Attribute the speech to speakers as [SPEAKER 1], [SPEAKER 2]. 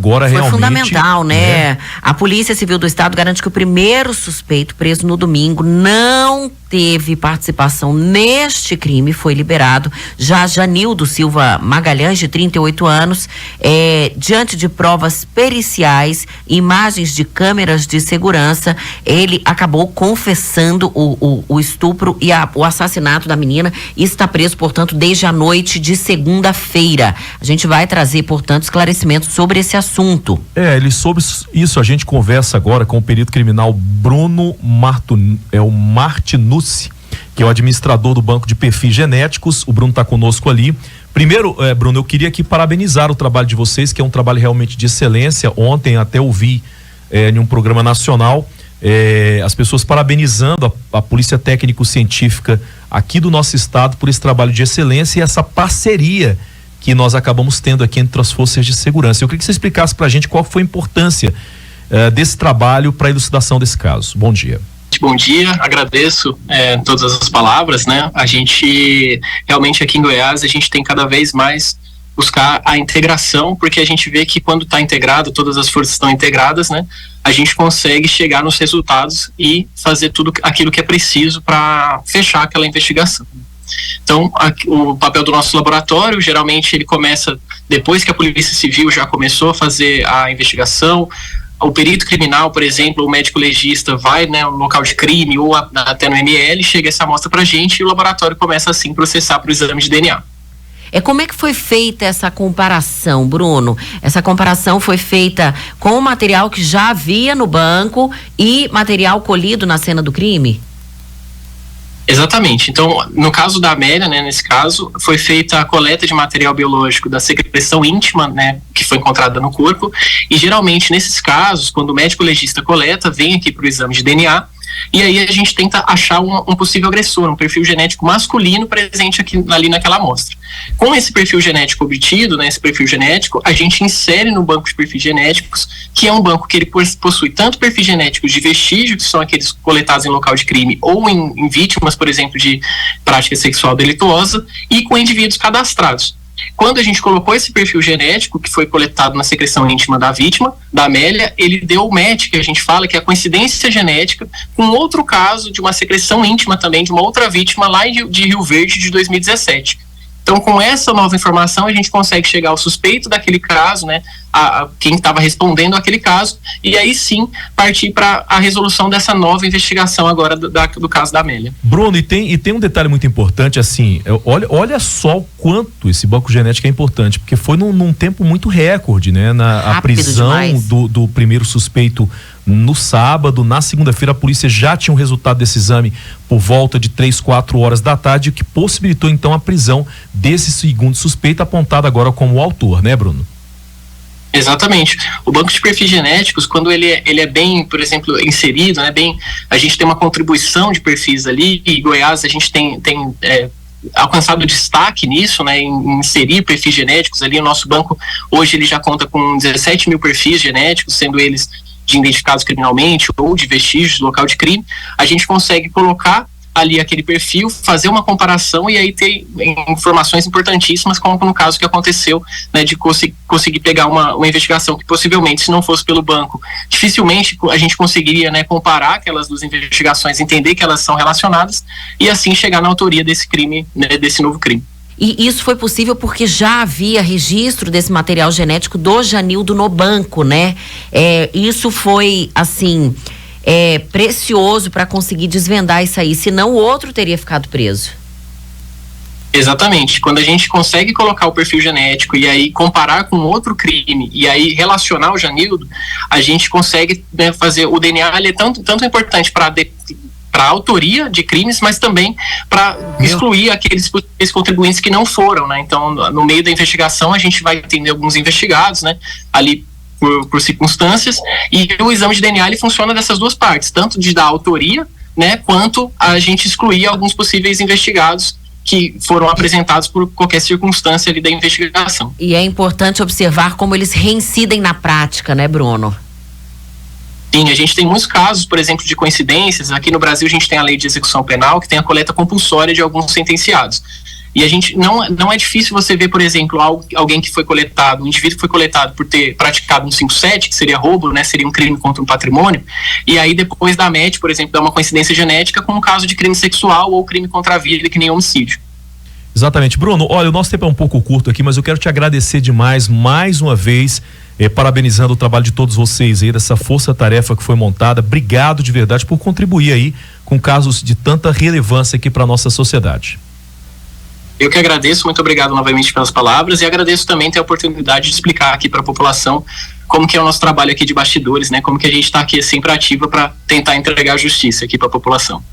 [SPEAKER 1] agora
[SPEAKER 2] foi
[SPEAKER 1] realmente...
[SPEAKER 2] fundamental, né? A Polícia Civil do Estado garante que o primeiro suspeito preso no domingo não teve participação neste crime, foi liberado. Já Janildo Silva Magalhães, de 38 anos, diante de provas periciais, imagens de câmeras de segurança, ele acabou confessando o estupro e o assassinato da menina e está preso, portanto, desde a noite de segunda-feira. A gente vai trazer, portanto, esclarecimentos sobre esse assunto.
[SPEAKER 1] Ele soube isso. A gente conversa agora com o perito criminal Bruno Martinucci, que é o administrador do Banco de Perfis Genéticos. O Bruno está conosco ali. Primeiro, Bruno, eu queria aqui parabenizar o trabalho de vocês, que é um trabalho realmente de excelência. Ontem até ouvi em um programa nacional as pessoas parabenizando a Polícia Técnico-Científica aqui do nosso estado por esse trabalho de excelência e essa parceria que nós acabamos tendo aqui entre as forças de segurança. Eu queria que você explicasse pra gente qual foi a importância desse trabalho para a elucidação desse caso. Bom dia.
[SPEAKER 3] Bom dia, agradeço todas as palavras, né? A gente realmente aqui em Goiás, a gente tem cada vez mais buscar a integração, porque a gente vê que quando está integrado, todas as forças estão integradas, né? A gente consegue chegar nos resultados e fazer tudo aquilo que é preciso para fechar aquela investigação. Então, o papel do nosso laboratório, geralmente ele começa depois que a Polícia Civil já começou a fazer a investigação. O perito criminal, por exemplo, o médico legista vai, né, no local de crime ou até no ML, chega essa amostra pra gente e o laboratório começa assim a processar para o exame de DNA.
[SPEAKER 2] Como é que foi feita essa comparação, Bruno? Essa comparação foi feita com o material que já havia no banco e material colhido na cena do crime?
[SPEAKER 3] Exatamente. Então, no caso da Amélia, né, nesse caso, foi feita a coleta de material biológico da secreção íntima, né, que foi encontrada no corpo, e geralmente nesses casos, quando o médico legista coleta, vem aqui para o exame de DNA, e aí a gente tenta achar um possível agressor, um perfil genético masculino presente ali naquela amostra. Com esse perfil genético obtido, né, esse perfil genético, a gente insere no banco de perfis genéticos, que é um banco que ele possui tanto perfis genéticos de vestígio, que são aqueles coletados em local de crime, ou em vítimas, por exemplo, de prática sexual delituosa, e com indivíduos cadastrados. Quando a gente colocou esse perfil genético, que foi coletado na secreção íntima da vítima, da Amélia, ele deu o match, que a gente fala, que é a coincidência genética, com outro caso de uma secreção íntima também, de uma outra vítima lá de Rio Verde, de 2017. Então, com essa nova informação, a gente consegue chegar ao suspeito daquele caso, né, a quem estava respondendo aquele caso, e aí sim partir para a resolução dessa nova investigação agora do caso da Amélia.
[SPEAKER 1] Bruno, e tem um detalhe muito importante, assim, olha só o quanto esse banco genético é importante, porque foi num tempo muito recorde, né, a prisão do primeiro suspeito no sábado. Na segunda-feira a polícia já tinha o resultado desse exame por volta de 3-4 horas da tarde, o que possibilitou então a prisão desse segundo suspeito, apontado agora como o autor, né, Bruno?
[SPEAKER 3] Exatamente. O banco de perfis genéticos, quando ele é bem, por exemplo, inserido, né, a gente tem uma contribuição de perfis ali, e Goiás a gente tem alcançado destaque nisso, né, em inserir perfis genéticos ali. O nosso banco hoje ele já conta com 17 mil perfis genéticos, sendo eles de identificados criminalmente ou de vestígios do local de crime. A gente consegue colocar ali aquele perfil, fazer uma comparação e aí ter informações importantíssimas, como no caso que aconteceu, né, de conseguir pegar uma investigação que possivelmente, se não fosse pelo banco, dificilmente a gente conseguiria, né, comparar aquelas duas investigações, entender que elas são relacionadas e assim chegar na autoria desse crime, né, desse novo crime.
[SPEAKER 2] E isso foi possível porque já havia registro desse material genético do Janildo no banco, né? Isso foi, assim, precioso para conseguir desvendar isso aí, senão o outro teria ficado preso.
[SPEAKER 3] Exatamente. Quando a gente consegue colocar o perfil genético e aí comparar com outro crime e aí relacionar o Janildo, a gente consegue, né, fazer o DNA, ele é tanto importante para a autoria de crimes, mas também para excluir aqueles contribuintes que não foram, né? Então, no meio da investigação, a gente vai ter alguns investigados, né, ali por circunstâncias, e o exame de DNA ele funciona dessas duas partes, tanto de dar autoria, né, quanto a gente excluir alguns possíveis investigados que foram apresentados por qualquer circunstância ali da investigação.
[SPEAKER 2] E é importante observar como eles reincidem na prática, né, Bruno?
[SPEAKER 3] Sim, a gente tem muitos casos, por exemplo, de coincidências. Aqui no Brasil a gente tem a lei de execução penal, que tem a coleta compulsória de alguns sentenciados. E a gente não é difícil você ver, por exemplo, alguém que foi coletado, um indivíduo que foi coletado por ter praticado um 57, que seria roubo, né, seria um crime contra um patrimônio, e aí depois da MET, por exemplo, dá uma coincidência genética com um caso de crime sexual ou crime contra a vida, que nem homicídio.
[SPEAKER 1] Exatamente. Bruno, olha, o nosso tempo é um pouco curto aqui, mas eu quero te agradecer demais, mais uma vez, parabenizando o trabalho de todos vocês aí, dessa força-tarefa que foi montada. Obrigado de verdade por contribuir aí com casos de tanta relevância aqui para a nossa sociedade.
[SPEAKER 3] Eu que agradeço, muito obrigado novamente pelas palavras, e agradeço também ter a oportunidade de explicar aqui para a população como que é o nosso trabalho aqui de bastidores, né? Como que a gente está aqui sempre ativa para tentar entregar justiça aqui para a população.